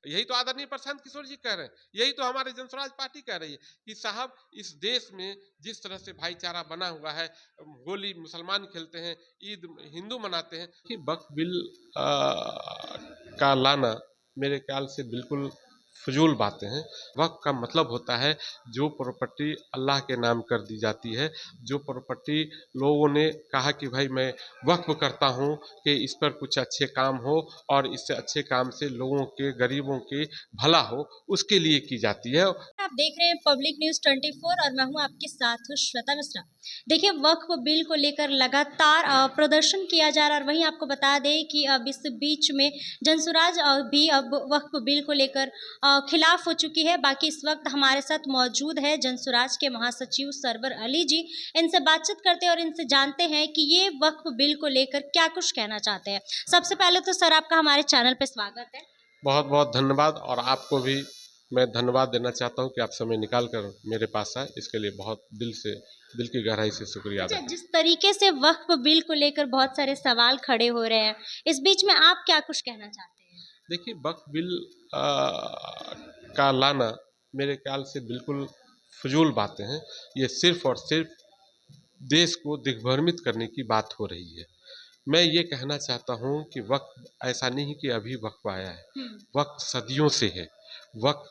यही तो आदरणीय प्रशांत किशोर जी कह रहे हैं, यही तो हमारे जनसुराज पार्टी कह रही है कि साहब इस देश में जिस तरह से भाईचारा बना हुआ है, होली मुसलमान खेलते हैं, ईद हिंदू मनाते हैं, कि वक्फ बिल का लाना मेरे ख्याल से बिल्कुल फजूल बातें हैं। वक्फ का मतलब होता है जो प्रॉपर्टी अल्लाह के नाम कर दी जाती है, जो प्रॉपर्टी लोगों ने कहा कि भाई मैं वक्फ करता हूँ कि इस पर कुछ अच्छे काम हो और इससे अच्छे काम से लोगों के गरीबों के भला हो, उसके लिए की जाती है। आप देख रहे हैं पब्लिक न्यूज 24 और मैं हूं आपके साथ श्वेता मिश्रा। देखिए, वक्फ बिल को लेकर लगातार प्रदर्शन किया जा रहा है और वहीं आपको बता दें कि अब इस बीच में जनसुराज भी अब वक्फ बिल को लेकर खिलाफ हो चुकी है। बाकी इस वक्त हमारे साथ मौजूद है जनसुराज के महासचिव सरवर अली जी। इनसे बातचीत करते हैं और इनसे जानते हैं कि ये वक्फ बिल को लेकर क्या कुछ कहना चाहते हैं। सबसे पहले तो सर, आपका हमारे चैनल पे स्वागत है। बहुत बहुत धन्यवाद, और आपको भी मैं धन्यवाद देना चाहता हूं कि आप समय निकाल कर मेरे पास आए, इसके लिए बहुत दिल की गहराई से शुक्रिया अदा अच्छा, करता जिस तरीके से वक्फ बिल को लेकर बहुत सारे सवाल खड़े हो रहे हैं, इस बीच में आप क्या कुछ कहना चाहते हैं? हूं। देखिए, वक्फ बिल का लाना मेरे ख्याल से बिल्कुल फजूल बातें हैं। ये सिर्फ और सिर्फ देश को दिग्भ्रमित करने की बात हो रही है। मैं ये कहना चाहता हूँ कि वक्फ ऐसा नहीं कि अभी वक्फ आया है, वक्फ सदियों से है। वक्फ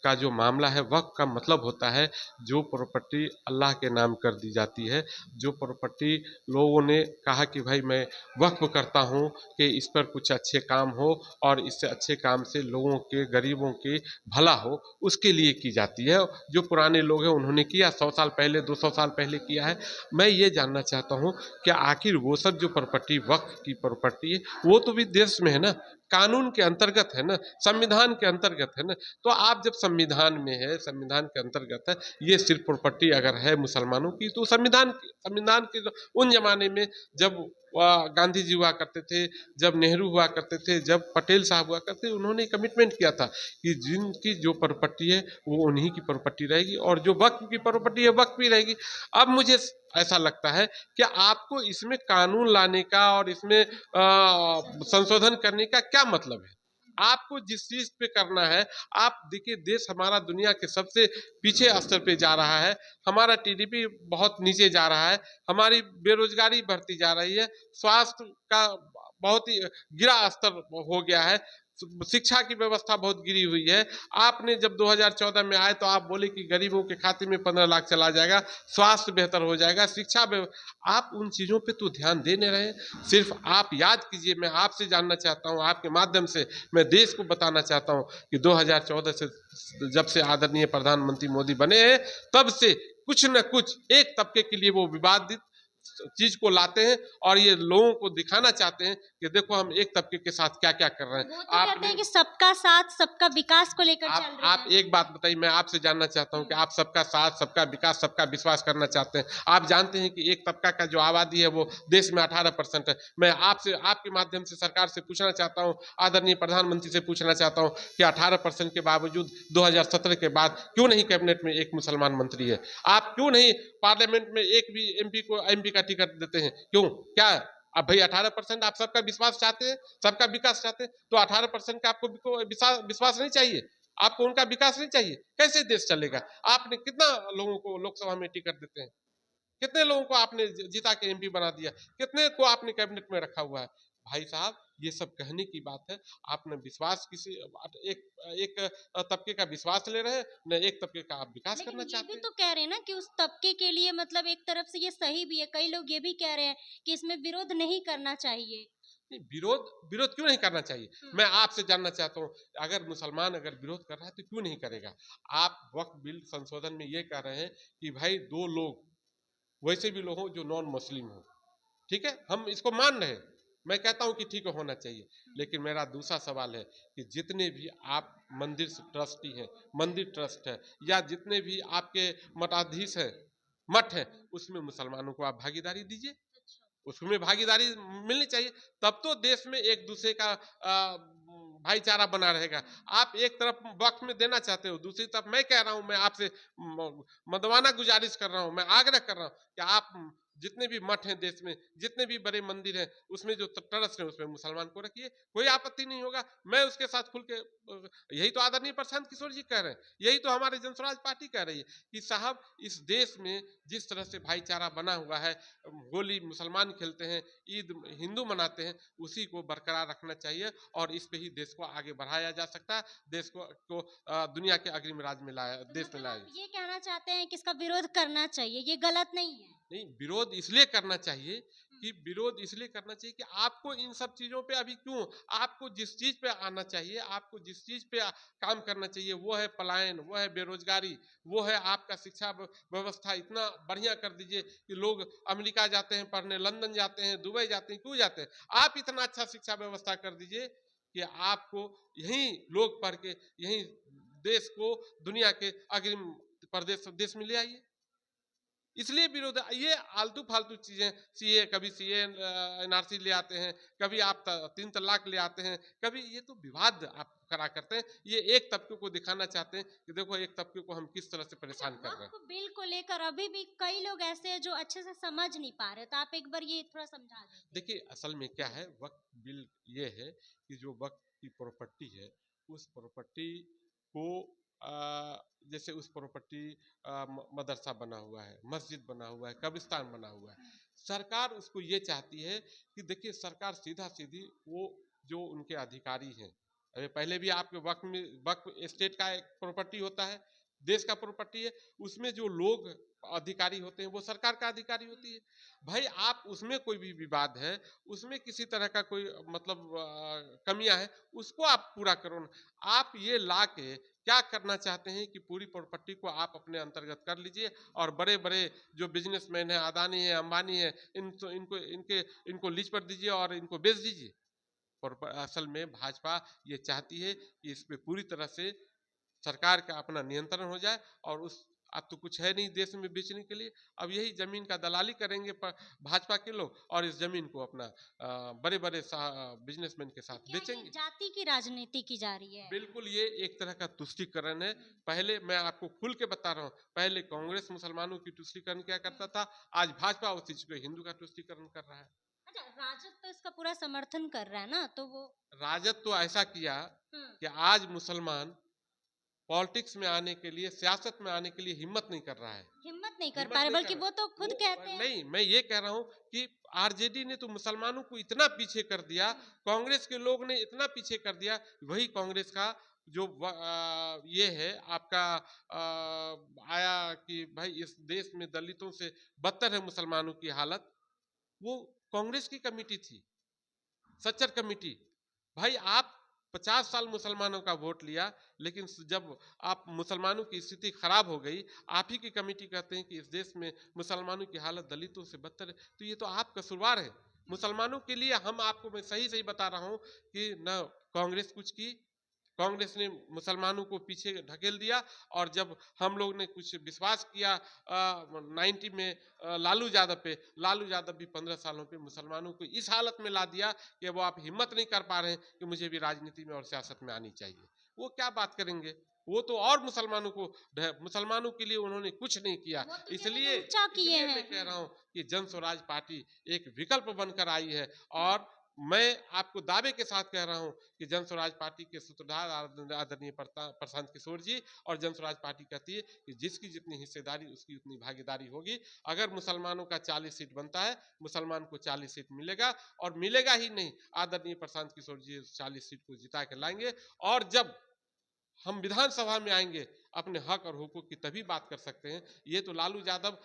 का जो मामला है, वक्फ का मतलब होता है जो प्रॉपर्टी अल्लाह के नाम कर दी जाती है, जो प्रॉपर्टी लोगों ने कहा कि भाई मैं वक्फ करता हूँ कि इस पर कुछ अच्छे काम हो और इससे अच्छे काम से लोगों के गरीबों के भला हो, उसके लिए की जाती है। जो पुराने लोग हैं उन्होंने किया, 100 साल पहले 200 साल पहले किया है। मैं ये जानना चाहता हूँ कि आखिर वो सब जो प्रॉपर्टी वक्फ की प्रॉपर्टी है वो तो भी देश में है ना, कानून के अंतर्गत है ना, संविधान के अंतर्गत है ना। तो आप जब संविधान में है, संविधान के अंतर्गत है, ये सिर्फ प्रॉपर्टी अगर है मुसलमानों की तो संविधान के उन जमाने में जब गांधी जी हुआ करते थे, जब नेहरू हुआ करते थे, जब पटेल साहब हुआ करते थे, उन्होंने कमिटमेंट किया था कि जिनकी जो प्रॉपर्टी है वो उन्हीं की प्रॉपर्टी रहेगी और जो वक्फ की प्रॉपर्टी है वक्फ भी रहेगी। अब मुझे ऐसा लगता है कि आपको इसमें कानून लाने का और इसमें संशोधन करने का क्या मतलब है। आपको जिस चीज पे करना है, आप देखिए देश हमारा दुनिया के सबसे पीछे स्तर पे जा रहा है, हमारा टीडीपी बहुत नीचे जा रहा है, हमारी बेरोजगारी बढ़ती जा रही है, स्वास्थ्य का बहुत ही गिरा स्तर हो गया है, शिक्षा की व्यवस्था बहुत गिरी हुई है। आपने जब 2014 में आए तो आप बोले कि गरीबों के खाते में 15 लाख चला जाएगा, स्वास्थ्य बेहतर हो जाएगा, आप उन चीज़ों पे तो ध्यान दे नहीं रहे हैं। सिर्फ आप याद कीजिए, मैं आपसे जानना चाहता हूँ, आपके माध्यम से मैं देश को बताना चाहता हूँ कि 2014 से जब से आदरणीय प्रधानमंत्री मोदी बने हैं, तब से कुछ न कुछ एक तबके के लिए वो विवादित चीज को लाते हैं और ये लोगों को दिखाना चाहते हैं कि देखो हम एक तबके के साथ क्या क्या कर रहे हैं। वो तो कहते हैं कि सबका साथ सबका विकास को लेकर चल रहे आप हैं। एक बात बताइए, मैं आपसे जानना चाहता हूं कि आप सबका साथ सबका विकास सबका विश्वास करना चाहते हैं। आप जानते हैं कि एक तबका का जो आबादी है वो देश में 18% है। मैं आपसे आपके माध्यम से सरकार से पूछना चाहता हूं, आदरणीय प्रधानमंत्री से पूछना चाहता हूं कि 18% के बावजूद 2017 के बाद क्यों नहीं कैबिनेट में एक मुसलमान मंत्री है? आप क्यों नहीं पार्लियामेंट में एक भी एमपी का टिकट देते हैं? क्यों? क्या अब भाई 18% आप सबका विश्वास चाहते हैं, सबका विकास चाहते हैं, तो 18% का आपको विश्वास नहीं चाहिए? आपको उनका विकास नहीं चाहिए? कैसे देश चलेगा? आपने कितना लोगों को लोकसभा में टिकट देते हैं? कितने लोगों को आपने जिता के एमपी बना दिया? कितने को आपने कैबिनेट में रखा हुआ है? भाई साहब, ये सब कहने की बात है। आपने विश्वास किसी एक एक तबके का विश्वास ले रहे हैं, न एक तबके का आप विकास लेकिन करना ये भी चाहते हैं। तो कह रहे हैं ना कि उस तबके के लिए मतलब एक तरफ से ये सही भी है। कई लोग ये भी कह रहे हैं कि इसमें विरोध नहीं करना चाहिए। नहीं, विरोध विरोध क्यों नहीं करना चाहिए? मैं आपसे जानना चाहता हूँ, अगर मुसलमान अगर विरोध कर रहा है तो क्यों नहीं करेगा? आप वक्फ बिल संशोधन में ये कह रहे हैं कि भाई 2 लोग वैसे भी लोग हों जो नॉन मुस्लिम हो, ठीक है, हम इसको मान रहे हैं। मैं कहता हूं कि ठीक है, होना चाहिए। लेकिन मेरा दूसरा सवाल है कि जितने भी आप मंदिर ट्रस्टी हैं, मंदिर ट्रस्ट है, या जितने भी आपके मठाधीश हैं, मठ है, उसमें मुसलमानों को आप भागीदारी दीजिए, उसमें भागीदारी मिलनी चाहिए। तब तो देश में एक दूसरे का भाईचारा बना रहेगा। आप एक तरफ वक्त में देना चाहते हो, दूसरी तरफ मैं कह रहा हूं, मैं आपसे मदवाना गुजारिश कर रहा हूं, मैं आग्रह कर रहा हूं कि आप जितने भी मठ हैं देश में, जितने भी बड़े मंदिर हैं, उसमें जो ट्रस्ट है उसमें मुसलमान को रखिए, कोई आपत्ति नहीं होगा। मैं उसके साथ खुल के यही तो आदरणीय प्रशांत किशोर जी कह रहे हैं, यही तो हमारे जनस्वराज पार्टी कह रही है कि साहब इस देश में जिस तरह से भाईचारा बना हुआ है, होली मुसलमान खेलते हैं, ईद हिंदू मनाते हैं, उसी को बरकरार रखना चाहिए और इस पे ही देश को आगे बढ़ाया जा सकता है, देश को दुनिया के अग्रिम राज्य में लाया, तो देश में मतलब लाया। आप ये कहना चाहते हैं कि इसका विरोध करना चाहिए, ये गलत नहीं है। नहीं, विरोध इसलिए करना चाहिए कि विरोध इसलिए करना चाहिए कि आपको इन सब चीजों पे अभी क्यों, आपको जिस चीज पे आना चाहिए, आपको जिस चीज पे काम करना चाहिए, वो है पलायन, वो है बेरोजगारी, वो है आपका शिक्षा व्यवस्था इतना बढ़िया कर दीजिए कि लोग अमेरिका जाते हैं पढ़ने, लंदन जाते हैं, दुबई जाते हैं, क्यों जाते हैं, आप इतना अच्छा शिक्षा व्यवस्था कर दीजिए कि आपको यहीं लोग पढ़ के यहीं देश को दुनिया के अग्रिम प्रदेश देश में ले आइए। इसलिए विरोध है। ये आलतू फालतू चीजें, सीए, कभी सीए एनआरसी ले आते हैं, कभी आप 3 तलाक ले आते हैं, कभी ये तो विवाद आप करा करते हैं। ये एक तबके को दिखाना चाहते हैं कि देखो एक तबके को हम किस तरह से अच्छा, परेशान कर रहे हैं। वक्फ बिल को लेकर अभी भी कई लोग ऐसे हैं जो अच्छे से समझ नहीं पा रहे, तो आप एक बार ये थोड़ा समझा दें। देखिए असल में क्या है, वक्फ बिल ये है कि जो वक्फ की प्रॉपर्टी है, उस प्रॉपर्टी को जैसे उस प्रॉपर्टी मदरसा बना हुआ है, मस्जिद बना हुआ है, कब्रिस्तान बना हुआ है, सरकार उसको ये चाहती है कि देखिए सरकार सीधा सीधी वो जो उनके अधिकारी हैं, अरे पहले भी आपके वक्फ में, वक्फ स्टेट का एक प्रॉपर्टी होता है, देश का प्रॉपर्टी है, उसमें जो लोग अधिकारी होते हैं वो सरकार का अधिकारी होती है। भाई आप उसमें कोई भी विवाद है, उसमें किसी तरह का कोई मतलब कमियां है, उसको आप पूरा करो ना। आप ये ला के क्या करना चाहते हैं कि पूरी प्रॉपर्टी को आप अपने अंतर्गत कर लीजिए और बड़े बड़े जो बिजनेसमैन है, अदानी है, अंबानी है, इनको लीज पर दीजिए और इनको बेच दीजिए। और असल में भाजपा ये चाहती है कि इस पे पूरी तरह से सरकार का अपना नियंत्रण हो जाए और उस, अब तो कुछ है नहीं देश में बेचने के लिए, अब यही जमीन का दलाली करेंगे भाजपा के लोग और इस जमीन को अपना बड़े बड़े बिजनेसमैन के तो साथ क्या ये बेचेंगे। जाति की राजनीति की जा रही है? बिल्कुल ये एक तरह का तुष्टीकरण है। पहले मैं आपको खुल के बता रहा हूँ, पहले कांग्रेस मुसलमानों की तुष्टीकरण क्या करता था, आज भाजपा उस चीज को हिंदू का तुष्टीकरण कर रहा है। अच्छा, राजद तो इसका पूरा समर्थन कर रहा है ना, तो वो राजद तो ऐसा किया हम्म, कि आज मुसलमान पॉलिटिक्स में आने के लिए, सियासत में आने के लिए हिम्मत नहीं कर रहा है। हिम्मत नहीं कर हिम्मत पा रहे, नहीं कर बल्कि रहा। वो तो खुद कहते हैं। नहीं, मैं ये कह रहा हूँ कि आरजेडी ने तो मुसलमानों को इतना पीछे कर दिया, कांग्रेस के लोग ने इतना पीछे कर दिया, वही कांग्रेस का जो ये है आपका आया कि भाई इस देश में दलितों से बदतर है मुसलमानों की हालत, वो कांग्रेस की कमेटी थी, सच्चर कमेटी। भाई आप 50 साल मुसलमानों का वोट लिया, लेकिन जब आप मुसलमानों की स्थिति खराब हो गई, आप ही की कमेटी कहते हैं कि इस देश में मुसलमानों की हालत दलितों से बदतर है, तो ये तो आप कसूरवार है मुसलमानों के लिए। हम आपको, मैं सही सही बता रहा हूं कि न कांग्रेस कुछ की, कांग्रेस ने मुसलमानों को पीछे ढकेल दिया, और जब हम लोग ने कुछ विश्वास किया 90 में लालू यादव पे, लालू यादव भी 15 सालों पे मुसलमानों को इस हालत में ला दिया कि वो आप हिम्मत नहीं कर पा रहे हैं कि मुझे भी राजनीति में और सियासत में आनी चाहिए। वो क्या बात करेंगे, वो तो और मुसलमानों को, मुसलमानों के लिए उन्होंने कुछ नहीं किया। वो तो इसलिए केवल ऊंचा किए इसलिए हैं। मैं कह रहा हूं कि जन स्वराज पार्टी एक विकल्प बनकर आई है, और मैं आपको दावे के साथ कह रहा हूं कि जन स्वराज पार्टी के सूत्रधार आदरणीय प्रशांत किशोर जी और जन स्वराज पार्टी कहती है कि जिसकी जितनी हिस्सेदारी उसकी उतनी भागीदारी होगी। अगर मुसलमानों का 40 सीट बनता है, मुसलमान को 40 सीट मिलेगा, और मिलेगा ही नहीं, आदरणीय प्रशांत किशोर जी 40 सीट को जिता के लाएंगे। और जब हम विधानसभा में आएंगे, अपने हक और हुकूक की तभी बात कर सकते हैं। ये तो लालू यादव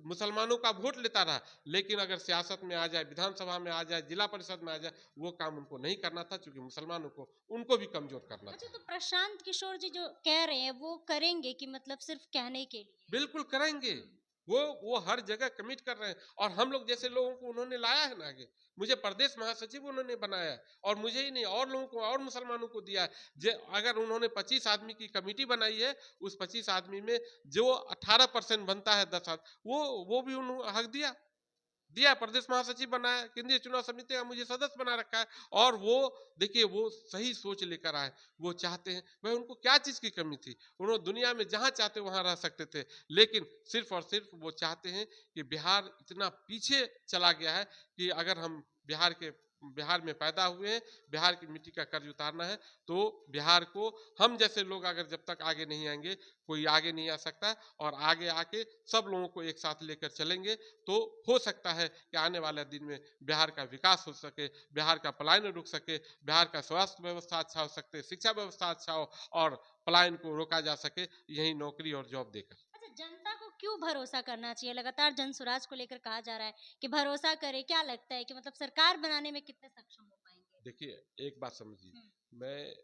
मुसलमानों का वोट लेता रहा, लेकिन अगर सियासत में आ जाए, विधानसभा में आ जाए, जिला परिषद में आ जाए, वो काम उनको नहीं करना था, क्योंकि मुसलमानों को उनको भी कमजोर करना अच्छा, था। तो प्रशांत किशोर जी जो कह रहे हैं वो करेंगे कि मतलब सिर्फ कहने के लिए? बिल्कुल करेंगे, वो हर जगह कमिट कर रहे हैं, और हम लोग जैसे लोगों को उन्होंने लाया है ना आगे। मुझे प्रदेश महासचिव उन्होंने बनाया है, और मुझे ही नहीं और लोगों को, और मुसलमानों को दिया है। अगर उन्होंने 25 आदमी की कमेटी बनाई है, उस 25 आदमी में जो 18% बनता है 10 आदमी, वो भी उन्होंने हक दिया। दिया, प्रदेश महासचिव बनाया, केंद्रीय चुनाव समिति का मुझे सदस्य बना रखा है। और वो देखिए, वो सही सोच लेकर आए। वो चाहते हैं, भाई उनको क्या चीज की कमी थी? उन्होंने दुनिया में जहां चाहते वहां रह सकते थे, लेकिन सिर्फ और सिर्फ वो चाहते हैं कि बिहार इतना पीछे चला गया है कि अगर हम बिहार में पैदा हुए हैं, बिहार की मिट्टी का कर्ज उतारना है, तो बिहार को हम जैसे लोग अगर जब तक आगे नहीं आएंगे, कोई आगे नहीं आ सकता। और आगे आके सब लोगों को एक साथ लेकर चलेंगे तो हो सकता है कि आने वाले दिन में बिहार का विकास हो सके, बिहार का पलायन रुक सके, बिहार का स्वास्थ्य व्यवस्था अच्छा हो सकते, शिक्षा व्यवस्था अच्छा हो, और पलायन को रोका जा सके, यही नौकरी और जॉब देकर। अच्छा, जनता को क्यों भरोसा करना चाहिए? लगातार जनसुराज को लेकर कहा जा रहा है कि भरोसा करे, क्या लगता है कि मतलब सरकार बनाने में कितने सक्षम हो पाएंगे? देखिए, एक बात समझिए, हम्म। मैं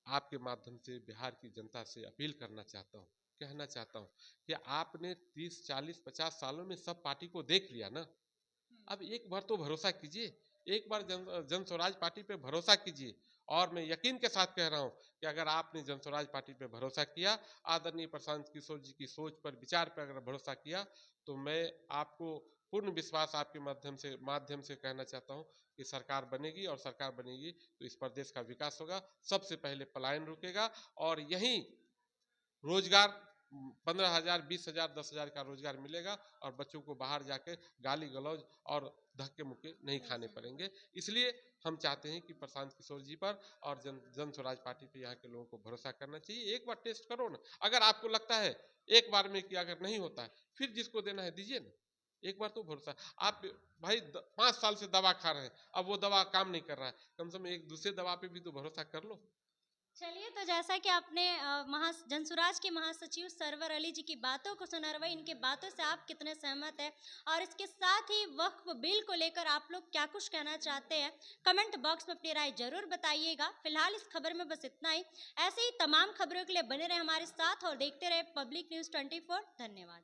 आपके माध्यम से बिहार की जनता से अपील करना चाहता हूँ, कहना चाहता हूँ कि आपने 30 40 50 सालों में सब पार्टी को देख लिया ना। हम्म। अब एक बार तो भरोसा कीजिए, एक बार जन स्वराज पार्टी पे भरोसा कीजिए। और मैं यकीन के साथ कह रहा हूं कि अगर आपने जन स्वराज पार्टी पे भरोसा किया, आदरणीय प्रशांत किशोर जी की सोच पर, विचार पर अगर भरोसा किया, तो मैं आपको पूर्ण विश्वास आपके माध्यम से कहना चाहता हूं कि सरकार बनेगी, और सरकार बनेगी तो इस प्रदेश का विकास होगा। सबसे पहले पलायन रुकेगा, और यही रोजगार 15,000 20,000 10,000 का रोजगार मिलेगा, और बच्चों को बाहर जाके गाली गलौज और धक्के मुक्के नहीं नहीं खाने सुन। पड़ेंगे। इसलिए हम चाहते हैं कि प्रशांत किशोर जी पर और जन स्वराज पार्टी पे यहाँ के लोगों को भरोसा करना चाहिए। एक बार टेस्ट करो ना, अगर आपको लगता है एक बार में कि अगर नहीं होता है, फिर जिसको देना है दीजिए ना। एक बार तो भरोसा। आप भाई 5 साल से दवा खा रहे हैं, अब वो दवा काम नहीं कर रहा है, कम से कम एक दूसरे दवा पे भी तो भरोसा कर लो। चलिए, तो जैसा कि आपने जनसुराज के महासचिव सरवर अली जी की बातों को सुना, और वही इनके बातों से आप कितने सहमत हैं, और इसके साथ ही वक्फ बिल को लेकर आप लोग क्या कुछ कहना चाहते हैं, कमेंट बॉक्स में अपनी राय जरूर बताइएगा। फिलहाल इस खबर में बस इतना ही। ऐसे ही तमाम खबरों के लिए बने रहे हमारे साथ और देखते रहे पब्लिक न्यूज़ 24। धन्यवाद।